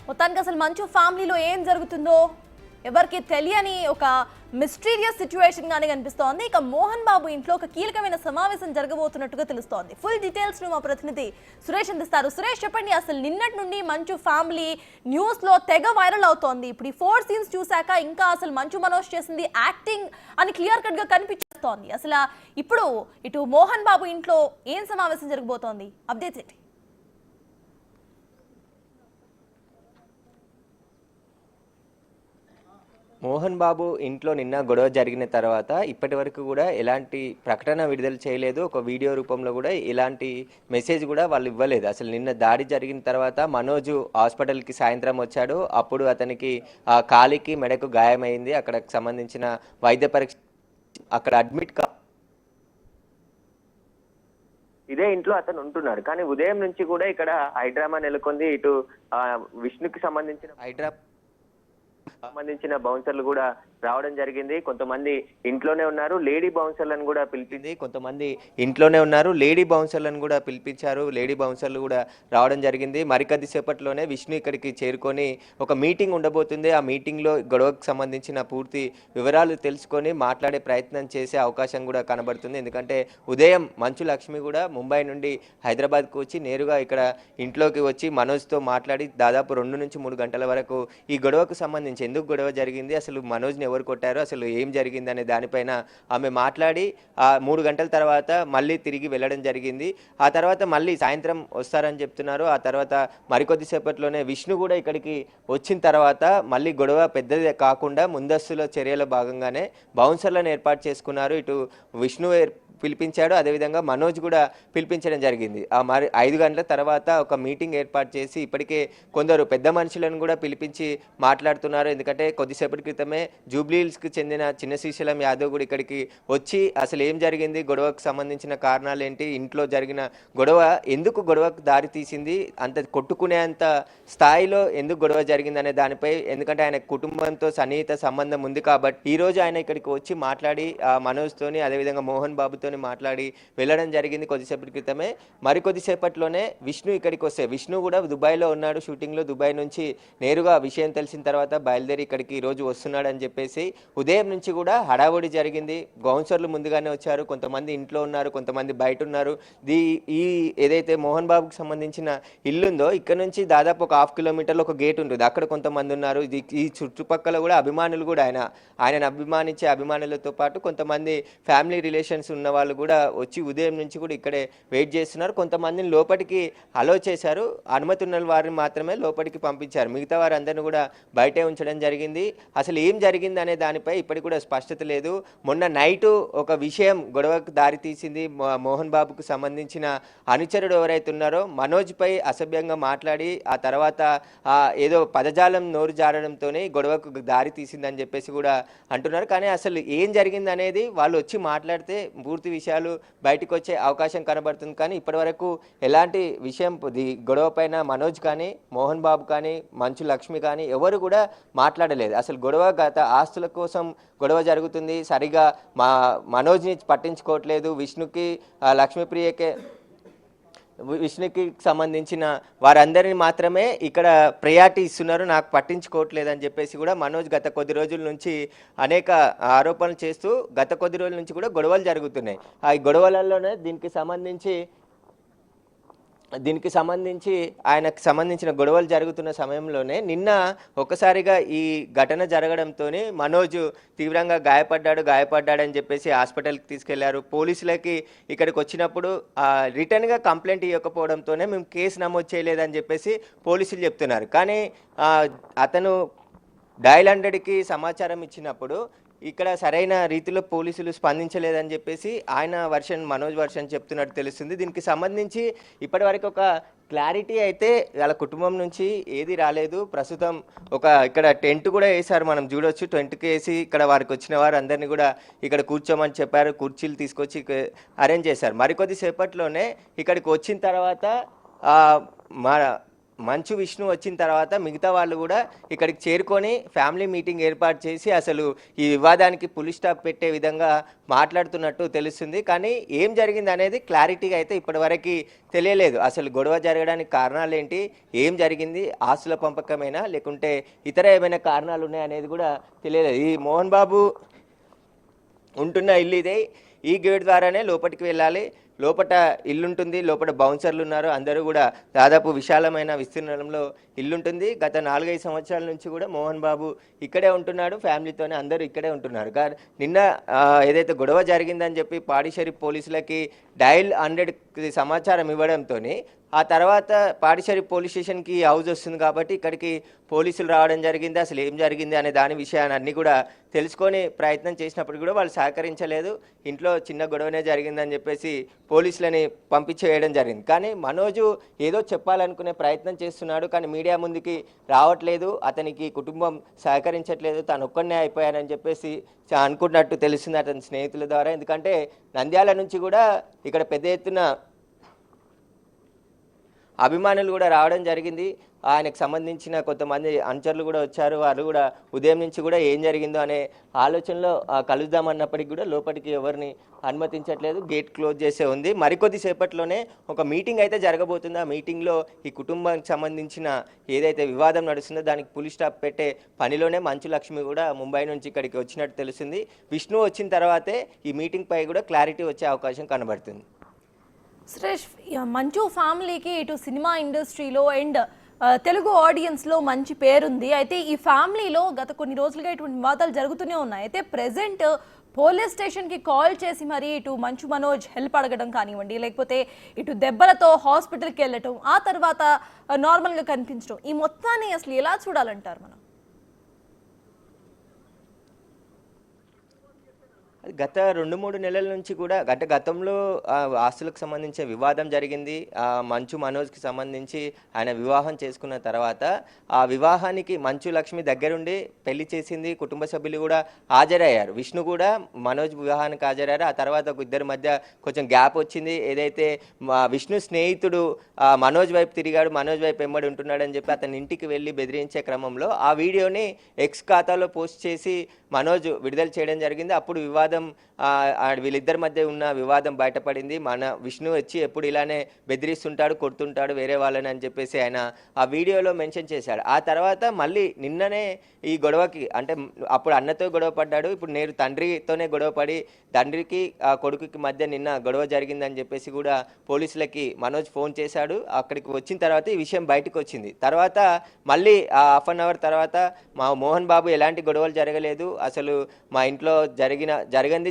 మొత్తానికి అసలు మంచు ఫ్యామిలీలో ఏం జరుగుతుందో ఎవరికి తెలియని ఒక మిస్టీరియస్ సిచ్యువేషన్ గానే కనిపిస్తోంది. ఇక మోహన్ బాబు ఇంట్లో ఒక కీలకమైన సమావేశం జరగబోతున్నట్టుగా తెలుస్తోంది. ఫుల్ డీటెయిల్స్ ను మా ప్రతినిధి సురేష్ అందిస్తారు. సురేష్, చెప్పండి, అసలు నిన్నటి నుండి మంచు ఫ్యామిలీ న్యూస్ లో తెగ వైరల్ అవుతోంది. ఇప్పుడు ఈ 4 సీన్స్ చూశాక ఇంకా అసలు మంచు మనోజ్ చేసింది యాక్టింగ్ అని క్లియర్ కట్ గా కనిపిస్తోంది. అసలు ఇప్పుడు ఇటు మోహన్ బాబు ఇంట్లో ఏం సమావేశం జరగబోతోంది? అప్డేట్స్ ఏంటి? మోహన్ బాబు ఇంట్లో నిన్న గొడవ జరిగిన తర్వాత ఇప్పటి వరకు కూడా ఎలాంటి ప్రకటన విడుదల చేయలేదు. ఒక వీడియో రూపంలో కూడా ఎలాంటి మెసేజ్ కూడా వాళ్ళు ఇవ్వలేదు. అసలు నిన్న దాడి జరిగిన తర్వాత మనోజ్ హాస్పిటల్కి సాయంత్రం వచ్చాడు. అప్పుడు అతనికి కాలికి మెడకు గాయమైంది. అక్కడికి సంబంధించిన వైద్య పరీక్ష అక్కడ అడ్మిట్ ఇదే ఇంట్లో అతను ఉంటున్నాడు. కానీ ఉదయం నుంచి కూడా ఇక్కడ హైడ్రామా నెలకొంది. ఇటు విష్ణుకి సంబంధించిన బౌన్సర్లు కూడా రావడం జరిగింది. కొంతమంది ఇంట్లోనే ఉన్నారు, లేడీ బౌన్సర్లను కూడా పిలిపింది. కొంతమంది ఇంట్లోనే ఉన్నారు, లేడీ బౌన్సర్లను కూడా పిలిపించారు. లేడీ బౌన్సర్లు కూడా రావడం జరిగింది. మరికొద్ది సేపట్లోనే విష్ణు ఇక్కడికి చేరుకొని ఒక మీటింగ్ ఉండబోతుంది. ఆ మీటింగ్లో గొడవకు సంబంధించిన పూర్తి వివరాలు తెలుసుకొని మాట్లాడే ప్రయత్నం చేసే అవకాశం కూడా కనబడుతుంది. ఎందుకంటే ఉదయం మంచు లక్ష్మి కూడా ముంబై నుండి హైదరాబాద్కు వచ్చి నేరుగా ఇక్కడ ఇంట్లోకి వచ్చి మనోజ్తో మాట్లాడి దాదాపు 2 నుంచి 3 గంటల వరకు ఈ గొడవకు సంబంధించి ఎందుకు గొడవ జరిగింది, అసలు మనోజ్ని ఎవరు కొట్టారు, అసలు ఏం జరిగింది అనే దానిపైన ఆమె మాట్లాడి 3 గంటల తర్వాత మళ్ళీ తిరిగి వెళ్ళడం జరిగింది. ఆ తర్వాత మళ్ళీ సాయంత్రం వస్తారని చెప్తున్నారు. ఆ తర్వాత మరికొద్ది సేపట్లోనే విష్ణు కూడా ఇక్కడికి వచ్చిన తర్వాత మళ్ళీ గొడవ పెద్దది కాకుండా ముందస్తులో చర్యల భాగంగానే బౌన్సర్లను ఏర్పాటు చేసుకున్నారు. ఇటు విష్ణు పిలిపించాడు, అదేవిధంగా మనోజ్ కూడా పిలిపించడం జరిగింది. మరి 5 గంటల తర్వాత ఒక మీటింగ్ ఏర్పాటు చేసి ఇప్పటికే కొందరు పెద్ద మనుషులను కూడా పిలిపించి మాట్లాడుతున్నారు. ఎందుకంటే కొద్దిసేపటి క్రితమే జూబ్లీహిల్స్కి చెందిన చిన్న శ్రీశైలం యాదవ్ కూడా ఇక్కడికి వచ్చి అసలు ఏం జరిగింది, గొడవకు సంబంధించిన కారణాలు ఏంటి, ఇంట్లో జరిగిన గొడవ ఎందుకు గొడవకు దారి తీసింది, అంత కొట్టుకునేంత స్థాయిలో ఎందుకు గొడవ జరిగింది అనే దానిపై, ఎందుకంటే ఆయన కుటుంబంతో సన్నిహిత సంబంధం ఉంది కాబట్టి ఈరోజు ఆయన ఇక్కడికి వచ్చి మాట్లాడి మనోజ్తోని అదేవిధంగా మోహన్ బాబుతో మాట్లాడి వెళ్ళడం జరిగింది కొద్దిసేపటి క్రితమే. మరికొద్దిసేపట్లోనే విష్ణు ఇక్కడికి వస్తే, విష్ణు కూడా దుబాయ్లో ఉన్నాడు షూటింగ్లో. దుబాయ్ నుంచి నేరుగా విషయం తెలిసిన తర్వాత బయలుదేరి ఇక్కడికి ఈరోజు వస్తున్నాడు అని చెప్పేసి ఉదయం నుంచి కూడా హడావుడి జరిగింది. బౌన్సర్లు ముందుగానే వచ్చారు, కొంతమంది ఇంట్లో ఉన్నారు, కొంతమంది బయట ఉన్నారు. ఈ ఏదైతే మోహన్ బాబుకి సంబంధించిన ఇల్లుందో ఇక్కడ నుంచి దాదాపు ఒక 1/2 కిలోమీటర్లో ఒక గేట్ ఉంటుంది, అక్కడ కొంతమంది ఉన్నారు. ఈ చుట్టుపక్కల కూడా అభిమానులు కూడా ఆయనను అభిమానించే అభిమానులతో పాటు కొంతమంది ఫ్యామిలీ రిలేషన్స్ ఉన్న వాళ్ళు కూడా వచ్చి ఉదయం నుంచి కూడా ఇక్కడే వెయిట్ చేస్తున్నారు. కొంతమందిని లోపలికి అలో చేశారు, అనుమతి ఉన్న వారిని మాత్రమే లోపలికి పంపించారు. మిగతా వారందరినీ కూడా బయటే ఉంచడం జరిగింది. అసలు ఏం జరిగింది అనే దానిపై ఇప్పటికి కూడా స్పష్టత లేదు. మొన్న నైటు ఒక విషయం గొడవకు దారి తీసింది. మోహన్ బాబుకు సంబంధించిన అనుచరుడు ఎవరైతే ఉన్నారో మనోజ్పై అసభ్యంగా మాట్లాడి ఆ తర్వాత ఏదో పదజాలం నోరు జారడంతోనే గొడవకు దారి తీసిందని చెప్పేసి కూడా అంటున్నారు. కానీ అసలు ఏం జరిగింది అనేది వాళ్ళు వచ్చి మాట్లాడితే పూర్తి విషయాలు బయటకు వచ్చే అవకాశం కనబడుతుంది. కానీ ఇప్పటివరకు ఎలాంటి విషయం గొడవ పైన మనోజ్ కానీ మోహన్ బాబు కానీ మంచు లక్ష్మి కానీ ఎవరు కూడా మాట్లాడలేదు. అసలు గొడవ గత ఆస్తుల కోసం గొడవ జరుగుతుంది, సరిగా మనోజ్ని పట్టించుకోవట్లేదు. విష్ణుకి సంబంధించిన వారందరినీ మాత్రమే ఇక్కడ ప్రయారిటీ ఇస్తున్నారు, నాకు పట్టించుకోవట్లేదు అని చెప్పేసి కూడా మనోజ్ గత కొద్ది రోజుల నుంచి అనేక ఆరోపణలు చేస్తూ గత కొద్ది రోజుల నుంచి కూడా గొడవలు జరుగుతున్నాయి. ఆ గొడవలలోనే దీనికి సంబంధించి ఆయనకు సంబంధించిన గొడవలు జరుగుతున్న సమయంలోనే నిన్న ఒక్కసారిగా ఈ ఘటన జరగడంతో మనోజ్ తీవ్రంగా గాయపడ్డాడని చెప్పేసి హాస్పిటల్కి తీసుకెళ్లారు. పోలీసులకి ఇక్కడికి వచ్చినప్పుడు రిటర్న్గా కంప్లైంట్ ఇవ్వకపోవడంతోనే మేము కేసు నమోదు చేయలేదని చెప్పేసి పోలీసులు చెప్తున్నారు. కానీ అతను డయల్ 100కి సమాచారం ఇచ్చినప్పుడు ఇక్కడ సరైన రీతిలో పోలీసులు స్పందించలేదని చెప్పేసి మనోజ్ వర్షన్ చెప్తున్నట్టు తెలుస్తుంది. దీనికి సంబంధించి ఇప్పటివరకు ఒక క్లారిటీ అయితే వాళ్ళ కుటుంబం నుంచి ఏది రాలేదు. ప్రస్తుతం ఇక్కడ టెంట్ కూడా వేశారు, మనం చూడొచ్చు. టెంట్కి వేసి ఇక్కడ వారికి వచ్చిన వారు అందరినీ కూడా ఇక్కడ కూర్చోమని చెప్పారు, కుర్చీలు తీసుకొచ్చి అరేంజ్ చేశారు. మరికొద్ది సేపట్లోనే ఇక్కడికి వచ్చిన తర్వాత మంచు విష్ణు వచ్చిన తర్వాత మిగతా వాళ్ళు కూడా ఇక్కడికి చేరుకొని ఫ్యామిలీ మీటింగ్ ఏర్పాటు చేసి అసలు ఈ వివాదానికి పులి స్టాప్ పెట్టే విధంగా మాట్లాడుతున్నట్టు తెలుస్తుంది. కానీ ఏం జరిగింది అనేది క్లారిటీగా అయితే ఇప్పటివరకు తెలియలేదు. అసలు గొడవ జరగడానికి కారణాలు ఏంటి, ఏం జరిగింది, ఆస్తుల పంపకమేనా లేకుంటే ఇతర ఏమైనా కారణాలు ఉన్నాయనేది కూడా తెలియలేదు. ఈ మోహన్ బాబు ఉంటున్న ఇల్లు ఇదే, ఈ గేట్ ద్వారానే లోపలికి వెళ్ళాలి. లోపల ఇల్లుంటుంది, లోపల బౌన్సర్లు ఉన్నారు, అందరూ కూడా దాదాపు విశాలమైన విస్తీర్ణంలో ఇల్లుంటుంది. గత 4-5 సంవత్సరాల నుంచి కూడా మోహన్ బాబు ఇక్కడే ఉంటున్నాడు, ఫ్యామిలీతోనే అందరూ ఇక్కడే ఉంటున్నారు. నిన్న ఏదైతే గొడవ జరిగిందని చెప్పి పాడిశేరి పోలీసులకి డయల్ 100 సమాచారం ఇవ్వడంతో ఆ తర్వాత పాడిశేరి పోలీస్ స్టేషన్కి హౌస్ వస్తుంది కాబట్టి ఇక్కడికి పోలీసులు రావడం జరిగింది. అసలు ఏం జరిగింది అనే దాని విషయాన్ని అన్నీ కూడా తెలుసుకొని ప్రయత్నం చేసినప్పుడు కూడా వాళ్ళు సహకరించలేదు. ఇంట్లో చిన్న గొడవనే జరిగిందని చెప్పేసి పోలీసులని పంపించేయడం జరిగింది. కానీ మనోజు ఏదో చెప్పాలనుకునే ప్రయత్నం చేస్తున్నాడు, కానీ మీడియా ముందుకి రావట్లేదు, అతనికి కుటుంబం సహకరించట్లేదు, తాను ఒక్కనే అయిపోయానని చెప్పేసి అనుకున్నట్టు తెలుస్తుంది అతని స్నేహితుల ద్వారా. ఎందుకంటే నంద్యాల నుంచి కూడా ఇక్కడ పెద్ద ఎత్తున అభిమానులు కూడా రావడం జరిగింది. ఆయనకు సంబంధించిన కొంతమంది అనుచరులు కూడా వచ్చారు. వాళ్ళు కూడా ఉదయం నుంచి కూడా ఏం జరిగిందో అనే ఆలోచనలో కలుద్దామన్నప్పటికీ కూడా లోపలికి ఎవరిని అనుమతించట్లేదు, గేట్ క్లోజ్ చేసే ఉంది. మరికొద్ది సేపట్లోనే ఒక మీటింగ్ అయితే జరగబోతుంది. ఆ మీటింగ్లో ఈ కుటుంబానికి సంబంధించిన ఏదైతే వివాదం నడుస్తుందో దానికి పులి స్టాప్ పెట్టే పనిలోనే మంచు లక్ష్మి కూడా ముంబై నుంచి ఇక్కడికి వచ్చినట్టు తెలుస్తుంది. విష్ణు వచ్చిన తర్వాతే ఈ మీటింగ్ పై కూడా క్లారిటీ వచ్చే అవకాశం కనబడుతుంది. సురేష్, మంచు ఫ్యామిలీకి ఇటు సినిమా ఇండస్ట్రీలో అండ్ తెలుగు ఆడియన్స్లో మంచి పేరుంది. అయితే ఈ ఫ్యామిలీలో గత కొన్ని రోజులుగా ఇటువంటి వివాదాలు జరుగుతూనే ఉన్నాయి. అయితే ప్రెసెంట్ పోలీస్ స్టేషన్కి కాల్ చేసి మరి ఇటు మంచు మనోజ్ హెల్ప్ అడగడం కానివ్వండి, లేకపోతే ఇటు దెబ్బలతో హాస్పిటల్కి వెళ్ళటం, ఆ తర్వాత నార్మల్గా కనిపించడం, ఈ మొత్తాన్ని అసలు ఎలా చూడాలంటారు మనం? గత 2-3 నెలల నుంచి కూడా గతంలో ఆస్తులకు సంబంధించిన వివాదం జరిగింది. మంచు మనోజ్కి సంబంధించి ఆయన వివాహం చేసుకున్న తర్వాత ఆ వివాహానికి మంచు లక్ష్మి దగ్గరుండి పెళ్లి చేసింది. కుటుంబ సభ్యులు కూడా హాజరయ్యారు. విష్ణు కూడా మనోజ్ వివాహానికి హాజరయ్యారు. ఆ తర్వాత ఇద్దరి మధ్య కొంచెం గ్యాప్ వచ్చింది. ఏదైతే విష్ణు స్నేహితుడు మనోజ్ వైపు తిరిగాడు, మనోజ్ వైపు వెంబడి ఉంటున్నాడని చెప్పి అతని ఇంటికి వెళ్ళి బెదిరించే క్రమంలో ఆ వీడియోని ఎక్స్ ఖాతాలో పోస్ట్ చేసి మనోజ్ విడుదల చేయడం జరిగింది. అప్పుడు వివాదం వీళ్ళిద్దరి మధ్య ఉన్న వివాదం బయటపడింది. విష్ణు వచ్చి ఎప్పుడు ఇలానే బెదిరిస్తుంటాడు, కొడుతుంటాడు వేరే వాళ్ళని అని చెప్పేసి ఆయన ఆ వీడియోలో మెన్షన్ చేశాడు. ఆ తర్వాత మళ్ళీ నిన్ననే ఈ గొడవకి, అంటే అప్పుడు అన్నతో గొడవ పడ్డాడు, ఇప్పుడు నేను తండ్రితోనే గొడవపడి తండ్రికి కొడుకుకి మధ్య నిన్న గొడవ జరిగిందని చెప్పేసి కూడా పోలీసులకి మనోజ్ ఫోన్ చేశాడు. అక్కడికి వచ్చిన తర్వాత ఈ విషయం బయటకు వచ్చింది. తర్వాత మళ్ళీ హాఫ్ అన్ అవర్ తర్వాత మా మోహన్ బాబు ఎలాంటి గొడవలు జరగలేదు, అసలు మా ఇంట్లో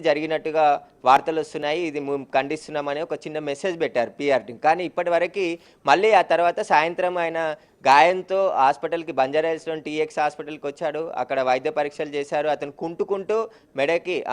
జరిగినట్టుగా వార్తలు వస్తున్నాయి, ఇది ఖండిస్తున్నామని ఒక చిన్న మెసేజ్ పెట్టారు పిఆర్ టీం. కానీ ఇప్పటివరకు మళ్ళీ ఆ తర్వాత సాయంత్రం ఆయన గాయంతో హాస్పిటల్కి బంజారాహిల్స్లోని టీఎక్స్ హాస్పిటల్కి వచ్చాడు. అక్కడ వైద్య పరీక్షలు చేశారు. అతను కుంటూ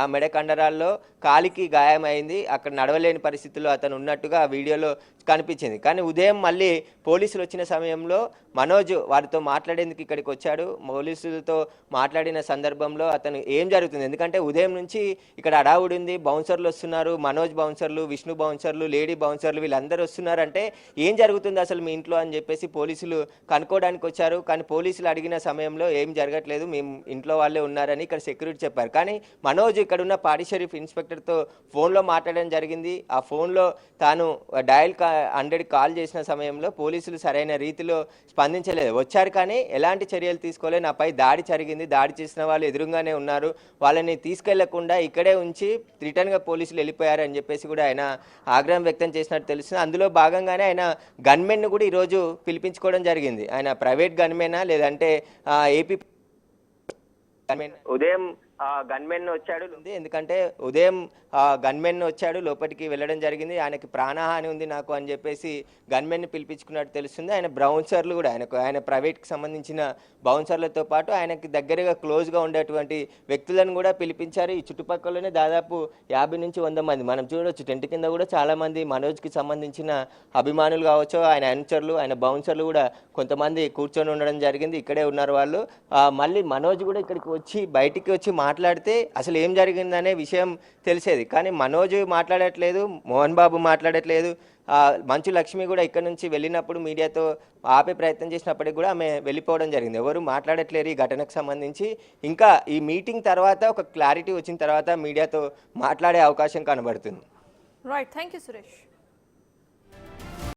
ఆ మెడ కండరాల్లో కాలికి గాయం అయింది. అక్కడ నడవలేని పరిస్థితుల్లో అతను ఉన్నట్టుగా ఆ వీడియోలో కనిపించింది. కానీ ఉదయం మళ్ళీ పోలీసులు వచ్చిన సమయంలో మనోజ్ వారితో మాట్లాడేందుకు ఇక్కడికి వచ్చాడు. పోలీసులతో మాట్లాడిన సందర్భంలో అతను ఏం జరుగుతుంది, ఎందుకంటే ఉదయం నుంచి ఇక్కడ అడావుడి ఉంది, బౌన్సర్లు వస్తున్నారు, మనోజ్ బౌన్సర్లు, విష్ణు బౌన్సర్లు, లేడీ బౌన్సర్లు వీళ్ళందరూ వస్తున్నారంటే ఏం జరుగుతుంది అసలు మీ ఇంట్లో అని చెప్పేసి పోలీసులు కనుక్కోవడానికి వచ్చారు. కానీ పోలీసులు అడిగిన సమయంలో ఏం జరగట్లేదు, మేము ఇంట్లో వాళ్ళే ఉన్నారని ఇక్కడ సెక్యూరిటీ చెప్పారు. కానీ మనోజ్ ఇక్కడ ఉన్న పాడిశేరి ఇన్స్పెక్టర్తో ఫోన్లో మాట్లాడడం జరిగింది. ఆ ఫోన్లో తాను డయల్ 100 కాల్ చేసిన సమయంలో పోలీసులు సరైన రీతిలో స్పందించలేదు. వచ్చారు కానీ ఎలాంటి చర్యలు తీసుకోలేదు. నాపై దాడి జరిగింది, దాడి చేసిన వాళ్ళు ఎదురుగానే ఉన్నారు, వాళ్ళని తీసుకెళ్లకుండా ఇక్కడే ఉంచి రిటర్న్గా పోలీసులు వెళ్ళిపోయారు అని చెప్పేసి కూడా ఆయన ఆగ్రహం వ్యక్తం చేసినట్టు తెలుస్తుంది. అందులో భాగంగానే ఆయన గన్మెన్ను కూడా ఈరోజు పిలిపించుకోవడం జరిగింది. ఆయన ప్రైవేట్ గన్మెనా లేదంటే ఏపీ ఉదయం గన్మెన్ వచ్చాడు, ఎందుకంటే ఉదయం గన్మెన్ వచ్చాడు, లోపలికి వెళ్ళడం జరిగింది. ఆయనకి ప్రాణహాని ఉంది నాకు అని చెప్పేసి గన్మెన్ పిలిపించుకున్నట్టు తెలుస్తుంది. ఆయన బౌన్సర్లు కూడా ఆయన ప్రైవేట్కి సంబంధించిన బౌన్సర్లతో పాటు ఆయనకి దగ్గరగా క్లోజ్గా ఉండేటువంటి వ్యక్తులను కూడా పిలిపించారు. ఈ చుట్టుపక్కలనే దాదాపు 50 నుంచి 100 మంది మనం చూడవచ్చు. టెంట్ కింద కూడా చాలామంది మనోజ్కి సంబంధించిన అభిమానులు కావచ్చు, ఆయన అనుచరులు, ఆయన బౌన్సర్లు కూడా కొంతమంది కూర్చొని ఉండడం జరిగింది. ఇక్కడే ఉన్నారు వాళ్ళు. మళ్ళీ మనోజ్ కూడా ఇక్కడికి వచ్చి బయటికి వచ్చి మాట్లాడితే అసలు ఏం జరిగిందనే విషయం తెలిసేది. కానీ మనోజ్ మాట్లాడట్లేదు, మోహన్ బాబు మాట్లాడట్లేదు. మంచు లక్ష్మి కూడా ఇక్కడ నుంచి వెళ్ళినప్పుడు మీడియాతో ఆపే ప్రయత్నం చేసినప్పటికీ కూడా ఆమె వెళ్ళిపోవడం జరిగింది. ఎవరు మాట్లాడట్లేరు ఈ ఘటనకు సంబంధించి. ఇంకా ఈ మీటింగ్ తర్వాత ఒక క్లారిటీ వచ్చిన తర్వాత మీడియాతో మాట్లాడే అవకాశం కనబడుతుంది. Right, thank you Suresh.